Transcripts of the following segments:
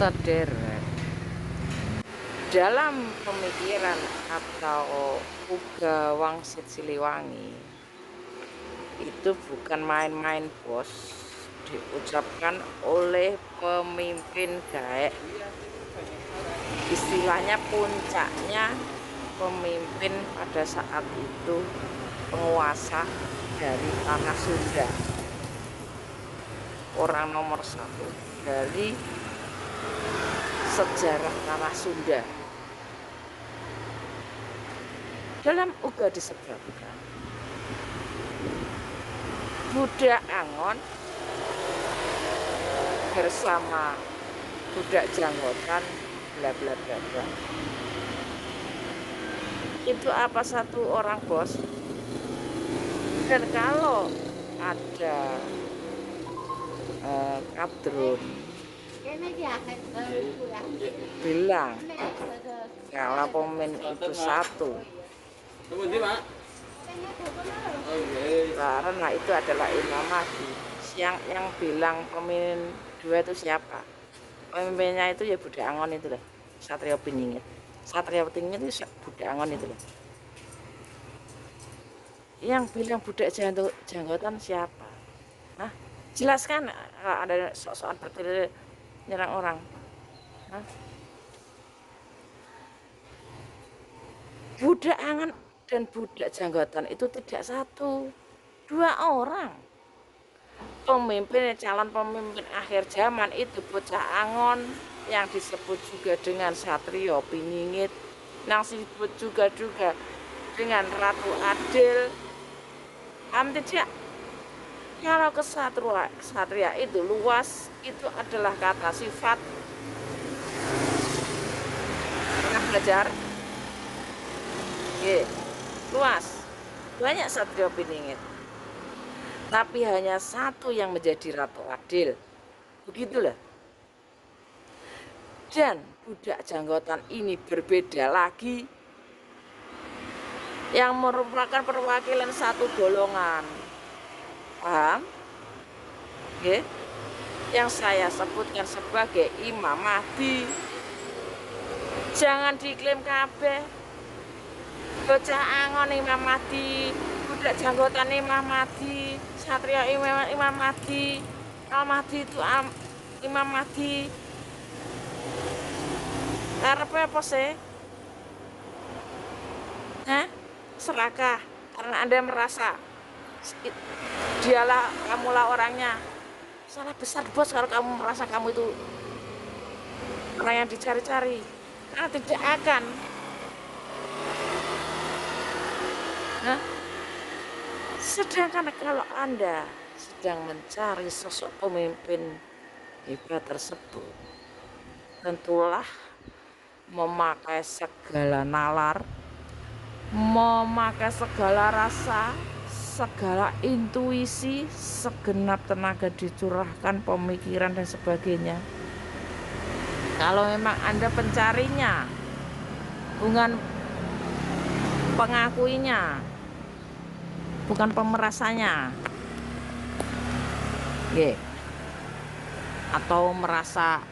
Sederet. Dalam pemikiran atau Uga Wangsit Siliwangi itu bukan main-main bos, diucapkan oleh pemimpin gaek, istilahnya puncaknya pemimpin pada saat itu, penguasa dari tanah Sunda, orang nomor satu dari sejarah tanah Sunda. Dalam Uga disebutkan Budak Angon bersama budak Janggotan bla bla bla bla. Itu apa satu orang bos? Dan kalau ada kadrun bilang kalau pemimpin itu satu, karena itu adalah Imam Mahdi. Yang bilang pemimpin dua itu siapa? Pemimpinnya itu ya Budak Angon itu loh, Satrio Piningit. Satrio Piningit itu Budak Angon itu loh. Yang bilang budak Janggotan siapa? Hah? Jelaskan, ada sok-sokan bertele nyerang orang. Hah? Budak Angon dan budak Janggotan itu tidak satu, dua orang. Pemimpin, calon pemimpin akhir zaman itu Bocah Angon yang disebut juga dengan Satrio Piningit, yang disebut juga dengan Ratu Adil. Tidak, kalau kesatria itu luas, itu adalah kata sifat. Pernah belajar? Luas, banyak Satrio Piningit, tapi hanya satu yang menjadi Ratu Adil, begitulah. Dan budak Janggotan ini berbeda lagi, yang merupakan perwakilan satu golongan, paham? Yang saya sebutkan sebagai Imam Mahdi. Jangan diklaim kabeh. Bocah Angon Imam Mahdi, budak Janggotan Imam Mahdi, Satrio Imam Mahdi, Al Mahdi itu Imam Mahdi. Karepe apa sih? Serakah karena Anda merasa kamulah orangnya. Salah besar bos kalau kamu merasa kamu itu orang yang dicari-cari, karena tidak akan. Sedangkan kalau Anda sedang mencari sosok pemimpin hebat tersebut, tentulah memakai segala nalar, memakai segala rasa, segala intuisi, segenap tenaga dicurahkan, pemikiran dan sebagainya. Kalau memang Anda pencarinya, bukan pengakuinya, bukan pemerasannya, atau merasa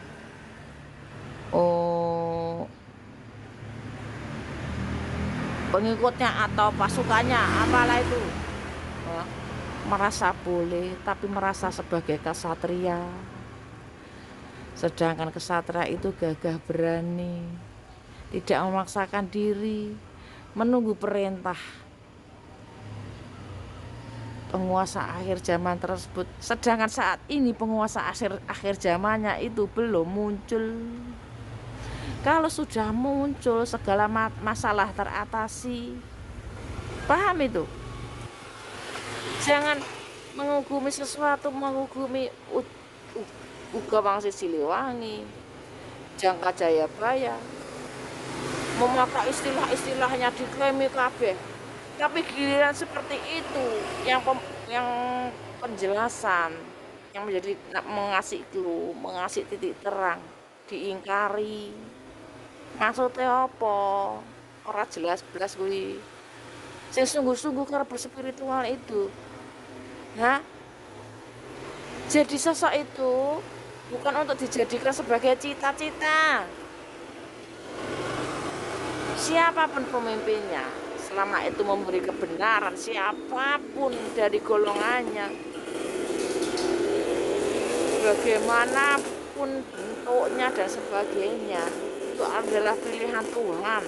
pengikutnya atau pasukannya, apalah itu, merasa boleh, tapi merasa sebagai kesatria. Sedangkan kesatria itu gagah berani, tidak memaksakan diri, menunggu perintah penguasa akhir zaman tersebut. Sedangkan saat ini penguasa akhir zamannya itu belum muncul. Kalau sudah muncul, segala masalah teratasi. Paham itu? Jangan mengugumi sesuatu, mengugumi Uga Wangsit Siliwangi, Jangka Jayabaya, memakai istilah-istilahnya diklaimi kabeh. Tapi giliran seperti itu, yang penjelasan, yang menjadi mengasih clue, mengasih titik terang, diingkari. Maksudnya apa? Ora jelas-jelas kuwi. Sing sungguh-sungguh karena berspiritual itu. Jadi sosok itu bukan untuk dijadikan sebagai cita-cita. Siapapun pemimpinnya, selama itu memberi kebenaran, siapapun dari golongannya, bagaimanapun bentuknya dan sebagainya, itu adalah pilihan Tuhan.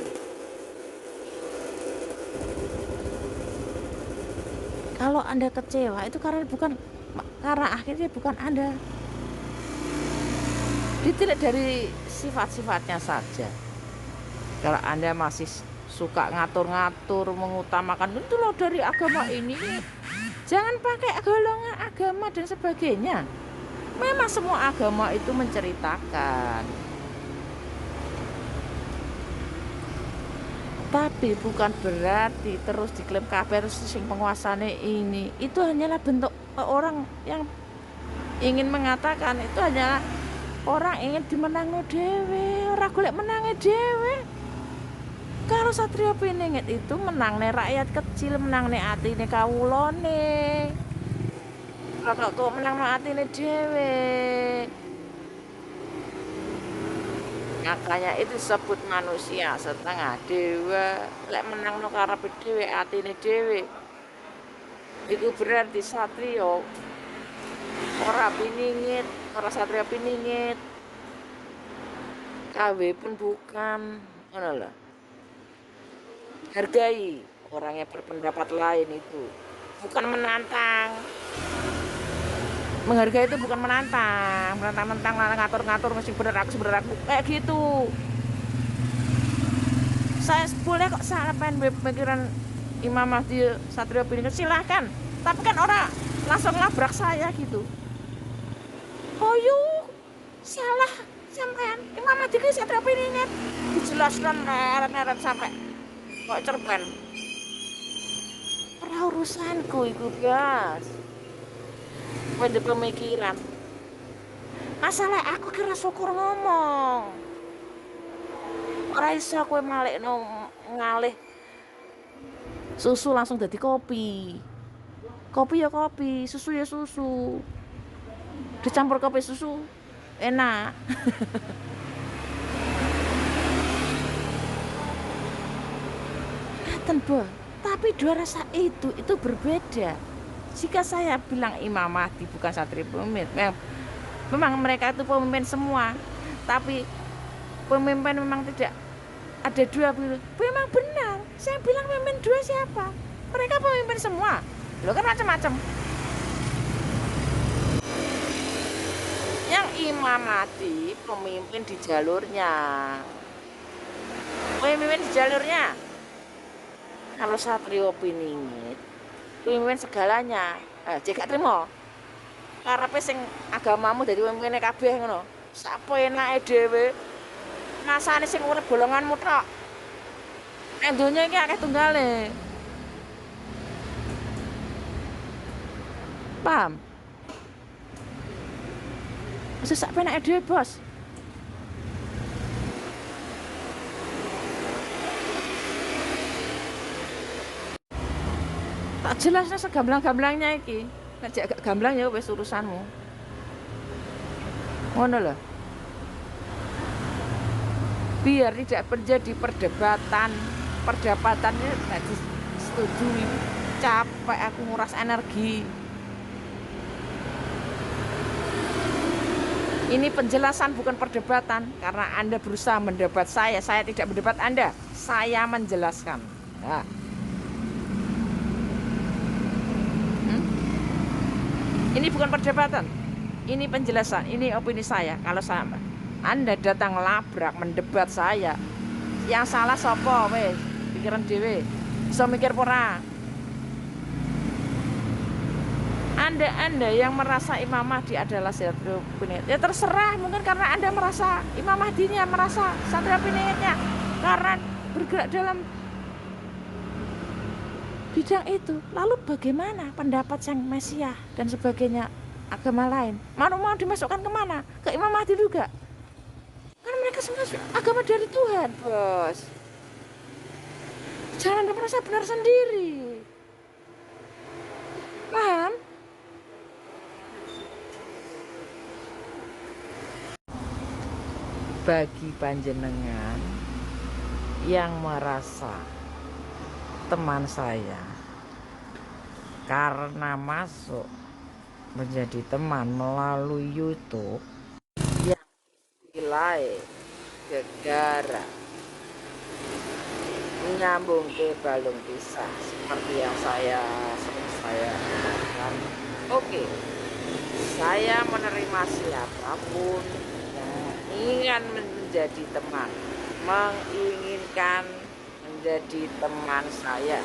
Kalau Anda kecewa itu karena akhirnya bukan Anda. Ditilik dari sifat-sifatnya saja. Kalau Anda masih suka ngatur-ngatur, mengutamakan itu loh dari agama ini, jangan pakai golongan agama dan sebagainya. Memang semua agama itu menceritakan, tapi bukan berarti terus diklaim kabeh sing penguasane ini. Itu hanyalah bentuk orang yang ingin mengatakan itu hanyalah orang ingin dimenangno dhewe, ora golek menange dhewe. Kalau Satrio Piningit itu menangne rakyat kecil, menangne atine kawulane. Kok menangno atine dhewe. Makanya itu disebut manusia setengah dewa. Lek menangno karepe dhewe, atine dhewe, itu berarti Satrio ora piningit, ora Satrio Piningit. KW pun bukan, ngono lho. Hargai orang yang berpendapat lain itu, bukan menantang. Menghargai itu bukan menantang, ngatur-ngatur mesti bener aku kayak gitu. Saya boleh kok sampean pemikiran Imam Mahdi Satrio Piningit, silahkan. Tapi kan orang langsung labrak saya gitu. Oh yuk, salah sampean Imam Mahdi Satrio Piningit. Dijelaskan neret-neret sampai kok cerpen. Ora urusanku iku, Guys. Pada pemikiran. Masalah aku kira syukur ngomong. Ora iso kowe malekno ngalih susu langsung dadi kopi. Kopi ya kopi, susu ya susu. Dicampur kopi susu enak. Boh. Tapi dua rasa itu berbeda. Jika saya bilang Imam Mahdi bukan Satrio Pemimpin, memang mereka itu pemimpin semua, tapi pemimpin memang tidak ada dua. Memang benar, saya bilang pemimpin dua siapa? Mereka pemimpin semua. Loh kan macam-macam. Yang Imam Mahdi pemimpin di jalurnya. Pemimpin di jalurnya. Kalau Satrio Piningit pemimpin segalanya. Jek gak trimo. Karepe sing agamamu dadi pemimpine kabeh ngono. Sapa enake dhewe. Masane sing urip golonganmu tok. Nek donya iki akeh tunggale. Paham? Wis sak penake dhewe, Bos. Tak jelasnya segamblang-gamblangnya iki. Nek gak gamblang ya wis urusanmu. Ngono lho. Biar tidak terjadi perdebatannya gak disetujui. Capek aku nguras energi. Ini penjelasan bukan perdebatan, karena Anda berusaha mendebat saya tidak mendebat Anda, saya menjelaskan. Nah. Ini bukan perdebatan, ini penjelasan, ini opini saya. Kalau Anda datang labrak mendebat saya, yang salah sopo wes pikiran dhewe. Bisa mikir pora. Anda yang merasa Imam Mahdi adalah Satrio Piningit, ya terserah. Mungkin karena Anda merasa Imam Mahdinya, merasa Satrio Piningitnya, karena bergerak dalam bidang itu. Lalu bagaimana pendapat Sang Mesias dan sebagainya agama lain? Mau dimasukkan kemana? Ke Imam Mahdi juga? Karena mereka semua agama dari Tuhan, Bos. Jangan merasa benar sendiri. Paham? bagi panjenengan yang merasa teman saya karena masuk menjadi teman melalui YouTube yang nilai gegara menyambung ke balung pisah seperti yang sering saya katakan. Oke, saya menerima siapapun yang ingin menjadi teman, menginginkan menjadi teman saya.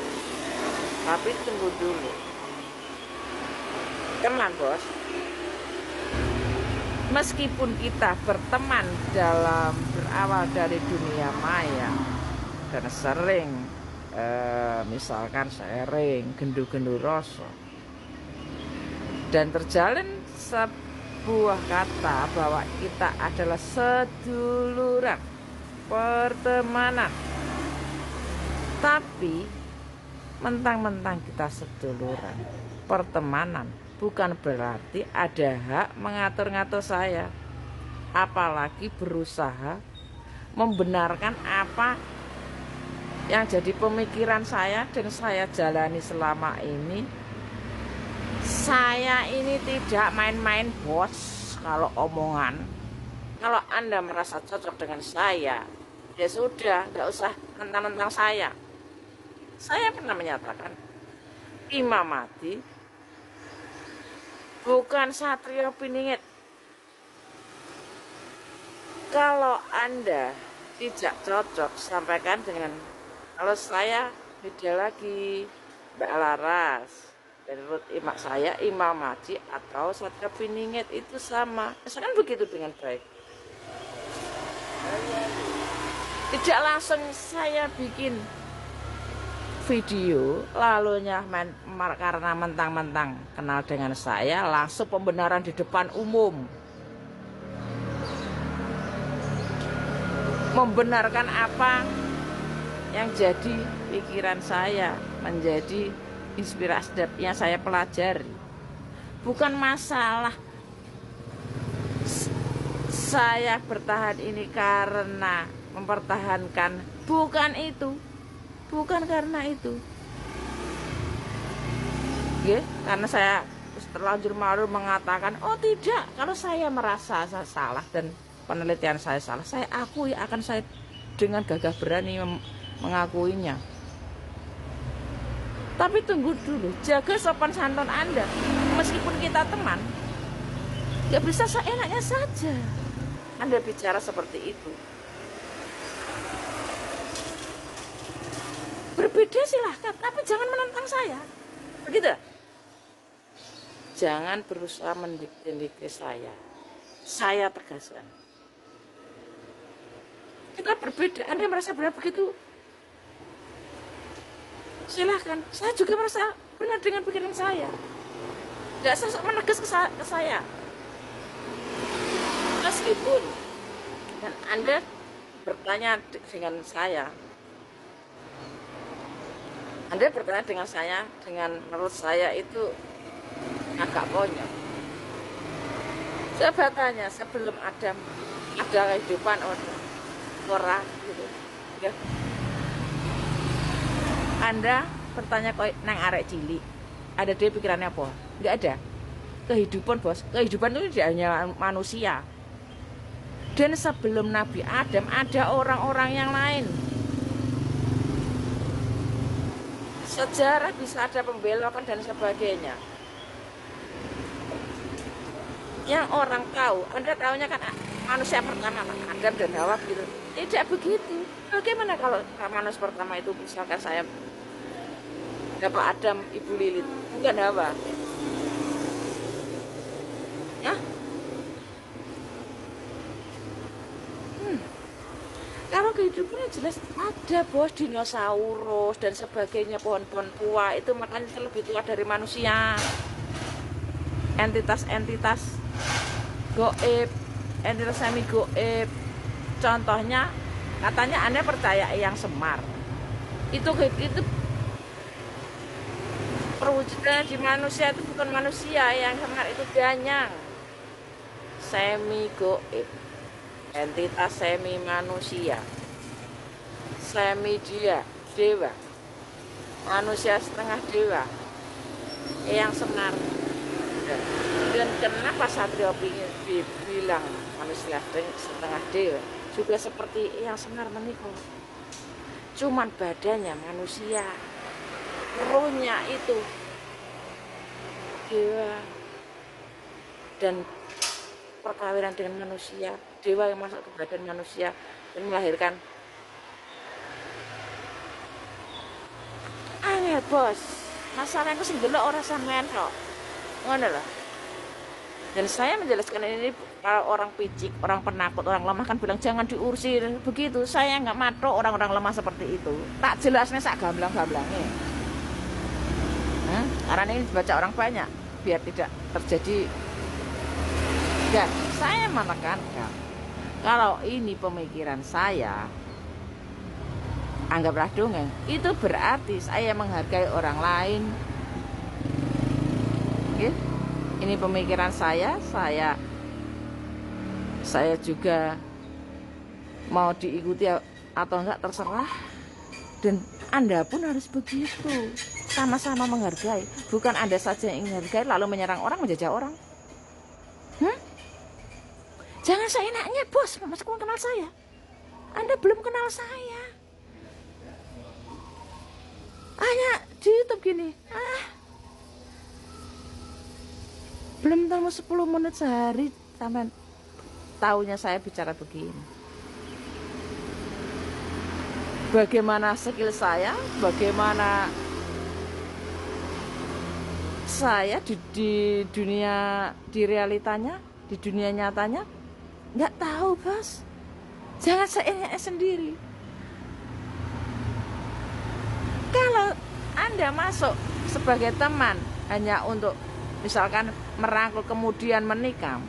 Tapi tunggu dulu, teman bos. Meskipun kita berteman berawal dari dunia maya dan sering misalkan sharing gendu-gendu rasa dan terjalin sebuah kata bahwa kita adalah seduluran pertemanan, tapi mentang-mentang kita seduluran pertemanan bukan berarti ada hak mengatur-ngatur saya, apalagi berusaha membenarkan apa yang jadi pemikiran saya dan saya jalani selama ini. Saya ini tidak main-main bos. Kalau omongan, kalau Anda merasa cocok dengan saya, ya sudah, nggak usah tentang saya. Saya pernah menyatakan Imam Mahdi bukan Satrio Piningit. Kalau Anda tidak cocok, sampaikan dengan, kalau saya beda lagi, Mbak Laras. Menurut imak saya Imam Mahdi atau Satrio Piningit itu sama. Misalkan begitu dengan baik. Tidak langsung saya bikin video lalunya karena mentang-mentang kenal dengan saya langsung pembenaran di depan umum, membenarkan apa yang jadi pikiran saya, menjadi inspirasi yang saya pelajari. Bukan masalah saya bertahan ini karena mempertahankan, bukan itu. Bukan karena itu, karena saya terlanjur malu mengatakan, oh tidak, kalau saya merasa saya salah dan penelitian saya salah, saya akui, akan saya dengan gagah berani mengakuinya. Tapi tunggu dulu, jaga sopan santun Anda. Meskipun kita teman, gak bisa seenaknya saja Anda bicara seperti itu. Berbeda silahkan, tapi jangan menentang saya. Begitu. Jangan berusaha mendikte saya. Saya tegaskan. Kita berbeda. Anda merasa benar begitu? Silahkan. Saya juga merasa benar dengan pikiran saya. Gak sesok menegas ke saya. Meskipun dan Anda bertanya dengan saya, Anda bertanya dengan saya, dengan menurut saya itu agak konyol. Saya tanya, sebelum ada kehidupan orang gitu, ya. Anda bertanya kok nang arek cilik, ada dia pikirannya apa? Enggak ada. Kehidupan bos, kehidupan itu tidak hanya manusia. Dan sebelum Nabi Adam ada orang-orang yang lain. Sejarah bisa ada pembelokan dan sebagainya. Yang orang tahu, Anda tahunya kan manusia pertama, Adam dan Hawa gitu. Tidak begitu. Bagaimana kalau manusia pertama itu misalkan saya Bapak Adam, Ibu Lilit, bukan Hawa? Ya? Kalau kehidupannya jelas ada bos, dinosaurus dan sebagainya, pohon-pohon tua itu makanya lebih tua dari manusia. Entitas-entitas goib, entitas semi goib. Contohnya katanya Anda percaya Eyang Semar. Itu perwujudan di manusia, itu bukan manusia. Eyang Semar itu danyang, semi goib. entitas semi manusia, semi dia, dewa, manusia setengah dewa, yang senar. Dan kenapa Satrio bilang manusia setengah dewa juga seperti yang senar menikah, cuman badannya manusia, rohnya itu dewa, dan perkawinan dengan manusia, dewa yang masuk ke badan manusia dan melahirkan. Angel bos, masalahnya aku sing delok ora sampean kok, ngono lho. Dan saya menjelaskan ini, kalau orang picik, orang penakut, orang lemah kan bilang jangan diurusi begitu. Saya nggak matok orang-orang lemah seperti itu. Tak jelasnya sak gamblang-gamblangnya. Karena ini dibaca orang banyak biar tidak terjadi. Dan saya menekankan kalau ini pemikiran saya, anggaplah dongeng, itu berarti saya menghargai orang lain. Oke? Ini pemikiran saya juga mau diikuti atau enggak terserah, dan Anda pun harus begitu, sama-sama menghargai. Bukan Anda saja yang menghargai lalu menyerang orang, menjajah orang. Jangan seenaknya bos, masuk kenal saya. Anda belum kenal saya, hanya di YouTube gini, belum tahu 10 menit sehari sampai tahunya saya bicara begini. Bagaimana skill saya, bagaimana saya di dunia, di realitanya, di dunia nyatanya, nggak tahu bos. Jangan seenaknya sendiri. Kalau Anda masuk sebagai teman hanya untuk misalkan merangkul kemudian menikam,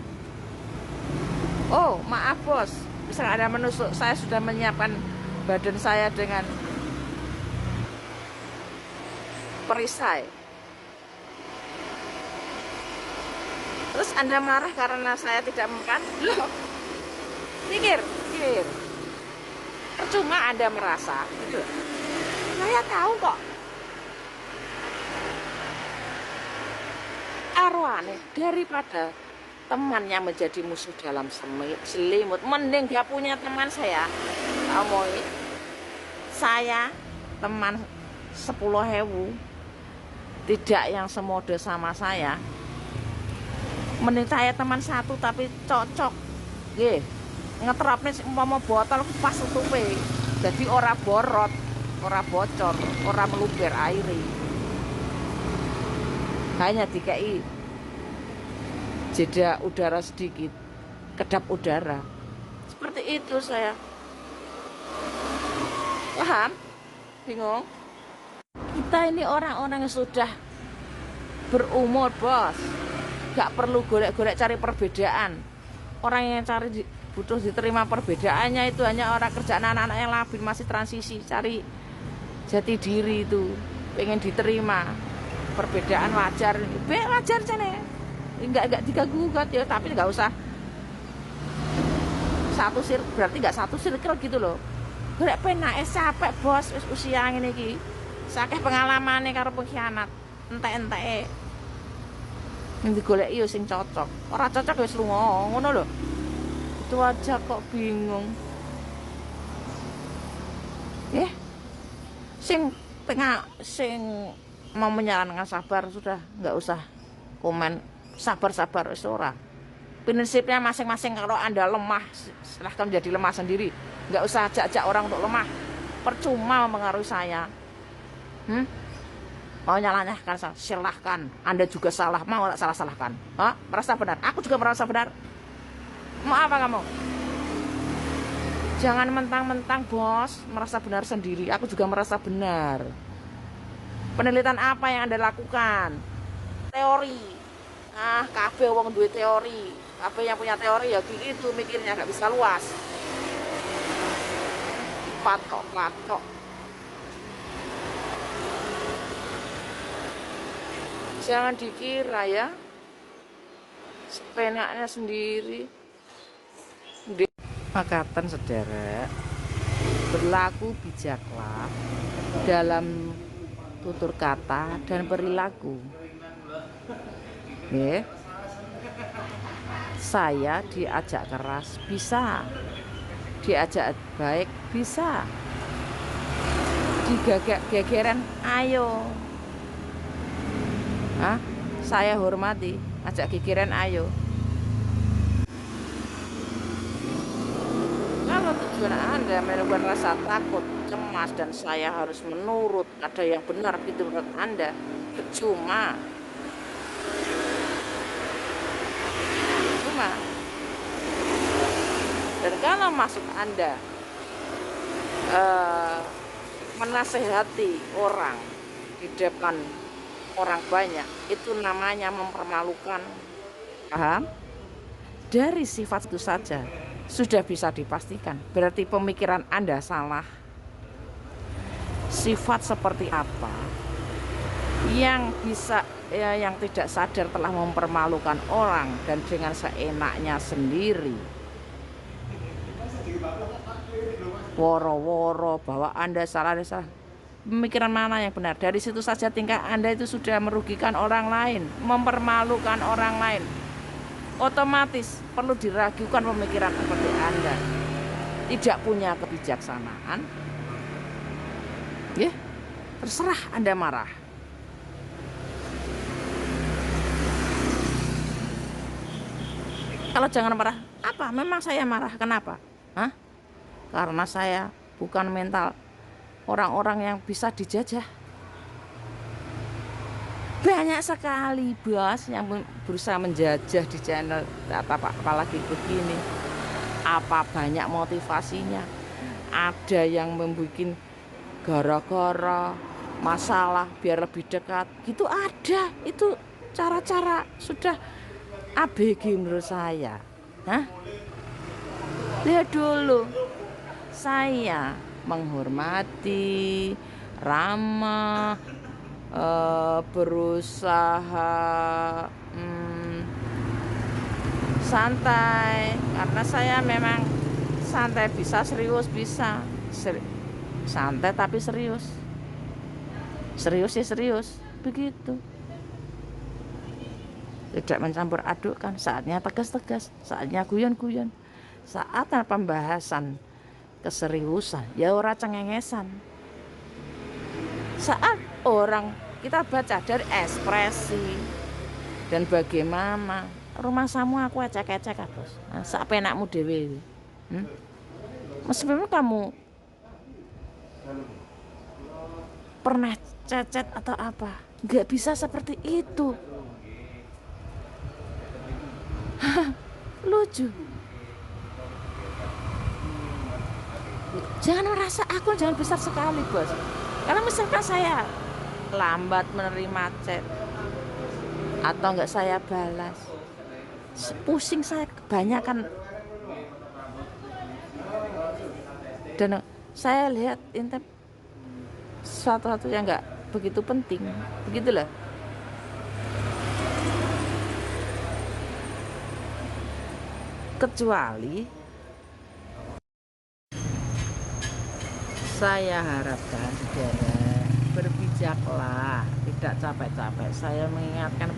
oh maaf bos, misalkan Anda menusuk, saya sudah menyiapkan badan saya dengan perisai, terus Anda marah karena saya tidak makan, loh, pikir, percuma Anda merasa gitu. Saya tahu kok arwahnya, daripada temannya menjadi musuh dalam selimut, mending dia punya teman. Saya teman 10.000, tidak yang semode sama saya, mending saya teman satu tapi cocok ngeterapnya umpama botol pas tutupe, jadi ora borot, ora bocor, ora meluber airi, hanya dikai jeda udara sedikit, kedap udara. Seperti itu saya. Paham? Bingung? Kita ini orang-orang yang sudah berumur bos, gak perlu golek-golek cari perbedaan. Orang yang butuh diterima perbedaannya itu hanya orang kerjaan anak-anak yang labil, masih transisi, cari jati diri, itu pengen diterima. Perbedaan wajar, wajar cene, enggak diganggu-gugat ya, tapi nggak usah satu berarti nggak satu circle gitu loh. Golek penake capek bos, wis usia ngene iki, sakeh pengalamane karo pengkhianat, entek-enteke yang digoleki yo sing cocok, ora cocok wis lunga, ngono lho. Itu aja kok bingung. Sing mau menyarankan sabar, sudah nggak usah komen sabar wis ora. Prinsipnya masing-masing. Kalau Anda lemah, silahkan menjadi lemah sendiri, nggak usah ajak-ajak orang untuk lemah, percuma mempengaruhi saya. Mau nyalahkan saya, silahkan. Anda juga salah, mau salah-salahkan, merasa benar, aku juga merasa benar. Mau apa kamu? Jangan mentang-mentang bos merasa benar sendiri, aku juga merasa benar. Penelitian apa yang Anda lakukan? Teori. Kabeh wong duwe teori. Kabeh yang punya teori ya gitu mikirnya, gak bisa luas. Patok. Jangan dikira ya, sepenaknya sendiri. Makaten sederek, berlaku bijaklah dalam tutur kata dan perilaku. Nggih. Saya diajak keras bisa, diajak baik bisa, digagak gegeran ayo. Saya hormati, ajak gegeran ayo. Kalau tujuan Anda menimbulkan rasa takut, cemas, dan saya harus menurut ada yang benar itu menurut Anda, percuma. Dan kalau maksud Anda menasehati orang di depan orang banyak, itu namanya mempermalukan. Paham? Dari sifat itu saja sudah bisa dipastikan berarti pemikiran Anda salah. Sifat seperti apa yang bisa yang tidak sadar telah mempermalukan orang dan dengan seenaknya sendiri woro-woro bahwa Anda salah. Pemikiran mana yang benar? Dari situ saja tingkah Anda itu sudah merugikan orang lain, mempermalukan orang lain. Otomatis perlu diragukan pemikiran seperti Anda tidak punya kebijaksanaan. Ya, terserah Anda marah. Kalau jangan marah, apa? Memang saya marah, kenapa? Karena saya bukan mental orang-orang yang bisa dijajah. Banyak sekali bos yang berusaha menjajah di channel apalagi begini. Apa banyak motivasinya? Ada yang membuat gara-gara masalah biar lebih dekat. Gitu ada. Itu cara-cara sudah ABG menurut saya. Lihat dulu. Saya menghormati, ramah, berusaha santai, karena saya memang santai bisa, serius bisa. Santai tapi serius. Serius ya serius, begitu. Tidak mencampur adukkan, saatnya tegas-tegas, saatnya guyon-guyon. Saatnya pembahasan keseriusan, ya ora cengengesan. Saat orang kita baca dari ekspresi dan bagaimana rumah samu aku ecek-ecek bos. Sak penakmu dhewe. Meskipun kamu pernah cacat atau apa, nggak bisa seperti itu. Lucu. Jangan merasa aku jangan besar sekali bos. Karena misalkan saya lambat menerima chat atau enggak saya balas, pusing saya kebanyakan. Dan saya lihat intip sesuatu yang enggak begitu penting, begitulah. Kecuali saya harapkan saudara berbijaklah, tidak capek-capek. Saya mengingatkan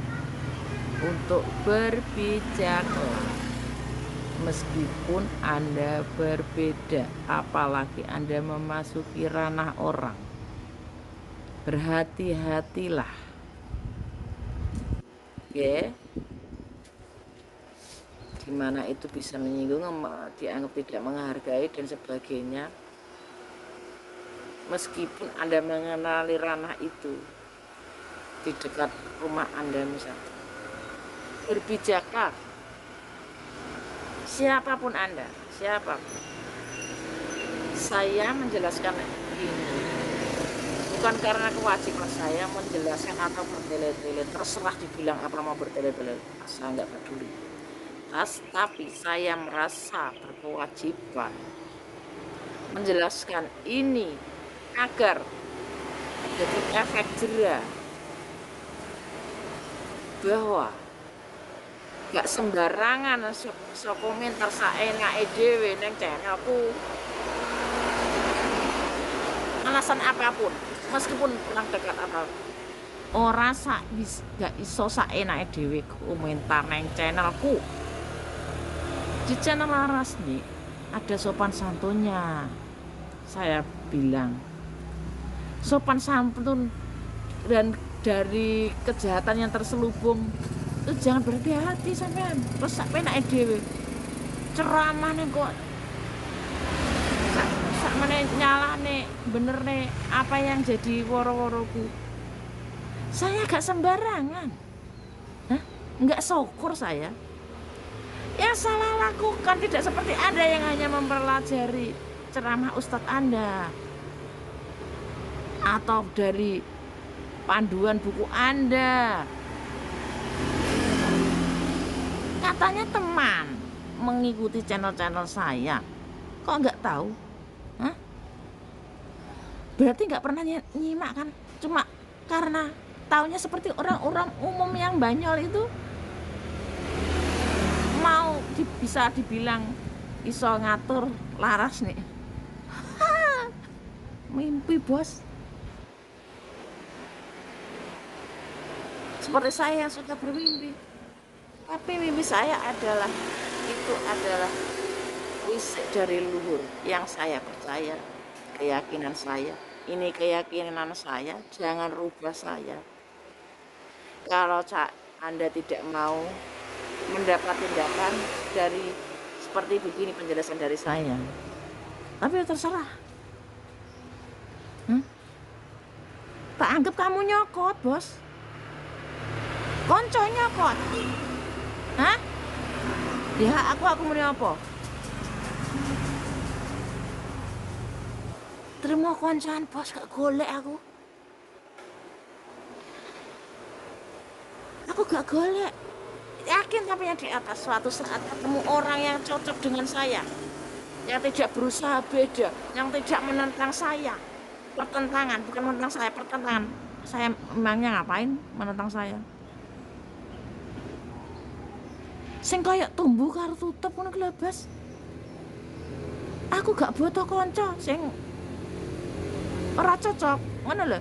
untuk berbijaklah meskipun Anda berbeda, apalagi Anda memasuki ranah orang. Berhati-hatilah. Oke. Dimana itu bisa menyinggung, dianggap tidak menghargai dan sebagainya. Meskipun Anda mengenali ranah itu di dekat rumah Anda misalnya, berbijaklah siapapun Anda, siapapun. Saya menjelaskan ini bukan karena kewajiban saya menjelaskan atau bertele-tele, terserah dibilang apa mau bertele-tele, saya nggak peduli. Tapi saya merasa berkewajiban menjelaskan ini agar jadi efek jera bahwa gak sembarangan so komentar saenake dhewe ning channelku. Alasan apapun, meskipun kurang dekat apa, ora gak iso saenake dhewe komentar neng channelku. Di channel Laras nih ada sopan santunnya. Saya bilang sopan santun dan dari kejahatan yang terselubung itu jangan berhati-hati sampean. Terus sak penake dhewe ceramah nih kok sak meneh nyalane bener nih apa yang jadi woro-woroku. Saya gak sembarangan. Hah? Enggak syukur saya. Yang salah lakukan tidak seperti Anda yang hanya mempelajari ceramah Ustadz Anda atau dari panduan buku Anda. Katanya teman mengikuti channel-channel saya, kok nggak tahu? Hah? Berarti nggak pernah nyimak kan? Cuma karena taunya seperti orang-orang umum yang banyol itu, mau bisa dibilang iso ngatur Laras nih. Mimpi bos. Seperti saya yang suka bermimpi, tapi mimpi saya adalah wisik dari luhur yang saya percaya, keyakinan saya. Ini keyakinan saya, jangan rubah saya. Kalau Anda tidak mau mendapat tindakan dari seperti begini penjelasan dari saya, tapi terserah. Tak anggap kamu nyokot bos, konco nyokot. Hah? Ya aku muni apa? Terima koncoan bos, gak golek aku. Aku gak golek. Yakin tapi yang di atas suatu saat ketemu orang yang cocok dengan saya, yang tidak berusaha beda, yang tidak menentang saya. Pertentangan, bukan menentang saya, pertentangan. Saya emangnya ngapain menentang saya? Sing kayak tumbuh karo tutup ngono glebas. Aku gak butuh kanca sing ora cocok, ngono lho.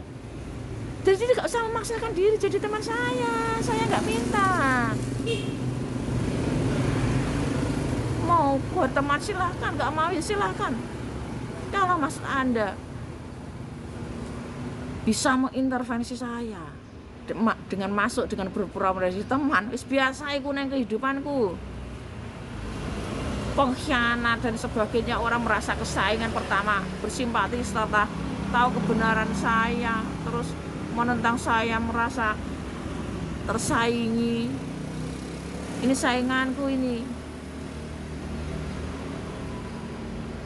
Jadi gak usah memaksakan diri jadi teman saya gak minta. Mau buat teman silahkan, gak mau ya silahkan. Kalau maksud Anda bisa mengintervensi saya dengan masuk dengan berpura-pura jadi teman, wis biasa iku nang kehidupanku. Pengkhianat dan sebagainya, orang merasa kesaingan pertama, bersimpati setelah tahu kebenaran saya, terus menentang saya, merasa tersaingi. Ini sainganku ini.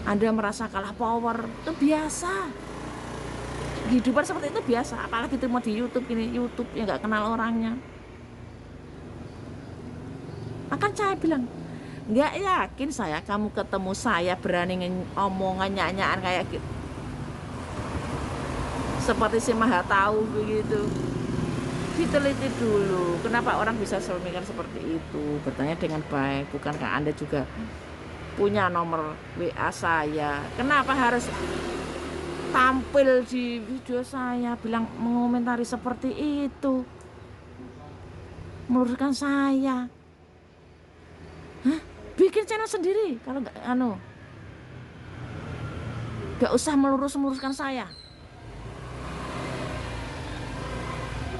Anda merasa kalah power, itu biasa. Kehidupan seperti itu biasa, apalagi itu mau di YouTube ini, YouTube yang nggak kenal orangnya. Maka saya bilang, nggak yakin saya kamu ketemu saya berani omongan nyanyian kayak gitu, seperti si Maha Tahu begitu. Diteliti dulu, kenapa orang bisa memikirkan seperti itu. Bertanya dengan baik, bukankah Anda juga punya nomor WA saya? Kenapa harus tampil di video saya bilang mengomentari seperti itu, meluruskan saya? Hah? Bikin channel sendiri kalau nggak nggak usah meluruskan saya.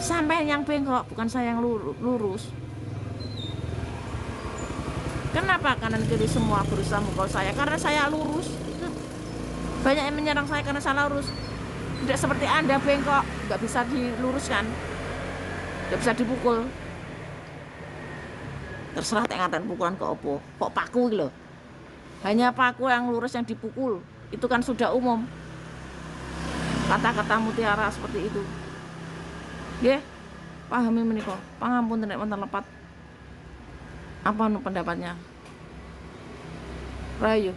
Sampai yang bengkok, bukan saya yang lurus. Kenapa kanan kiri semua berusaha mukul saya? Karena saya lurus. Banyak yang menyerang saya karena saya lurus. Tidak seperti Anda bengkok, nggak bisa diluruskan, nggak bisa dipukul. Terserah ngatain pukulan ke opo. Kok paku gitu loh. Hanya paku yang lurus yang dipukul. Itu kan sudah umum. Kata-kata mutiara seperti itu. Nggih, pahami menika. Pangampun nek wonten lepat. Apa pendapatnya? Rayu.